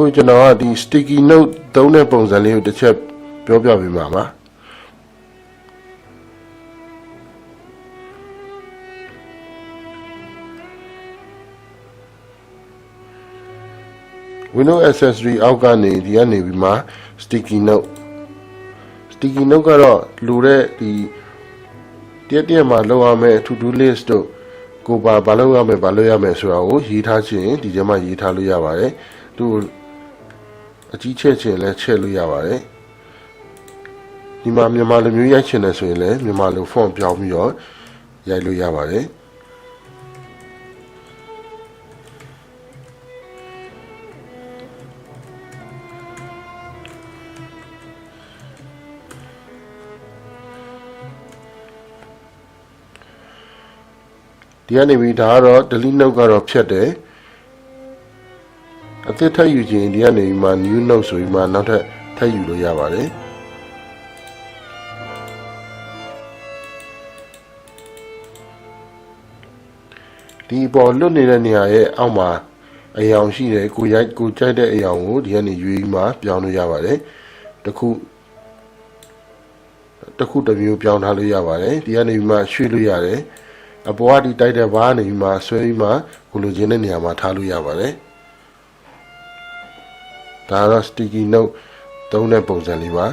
အခုကျွန်တော်ကဒီ sticky note သုံးတဲ့ပုံစံလေးကိုတစ်ချက်ပြောပြပေးပါမှာWindows accessory အောက်ကနေဒီကနေပြီးမှ sticky note ကတော့လူတဲ့ဒီတည့်မှာလောက်ရမယ် to do list တို့ကိုဘာလုပ်ရမယ်ဆိုတာကိုရေးထားခြင်းဒီထဲမှာရေးထားလို့ရပါတယ်သူအကြီးချက်ချင်လဲချက်လို့ရပါတယ်ဒီမှာမြန်မာလိုမျိုးရိုက်ချင်တယ်ဆိုရင်လည်းမြန်မာလို font ပြောင်းပြီးတော့ရိုက်လို့ရပါတယ်ဒီကနေပြီးဒါကတော့ delete note ကတော့ဖြတ်တယ်အသစ်ထပ်ယူခြင်းဒီကနေပြီးမှ new note ဆိုပြီးမှနောက်ထပ်ထပ်ယူလို့ရပါတယ်ဒီပေါ်လွတ်နေတဲ့နေရာရဲ့အောက်မှာအယောင်ရှိတယ်ကိုကြိုက်တဲ့အယောင်ကိုဒီကနေရွေးပြီးမှပြောင်းလို့ရပါတယ်တစ်ခုတစ်မျိုးပြောင်းထားလို့ရပါတယ်ဒီကနေပြီးမှရွှေ့လို့ရတယ်အပေါ်ကဒီတိုက်တဲ့ဘားနေပြီးမှဆွဲပြီးမှကိုလိုချင်တဲ့နေရာမှာထားလို့ရပါတယ်ဒါကတော့ sticky note သုံးတဲ့ပုံစံလေးပါ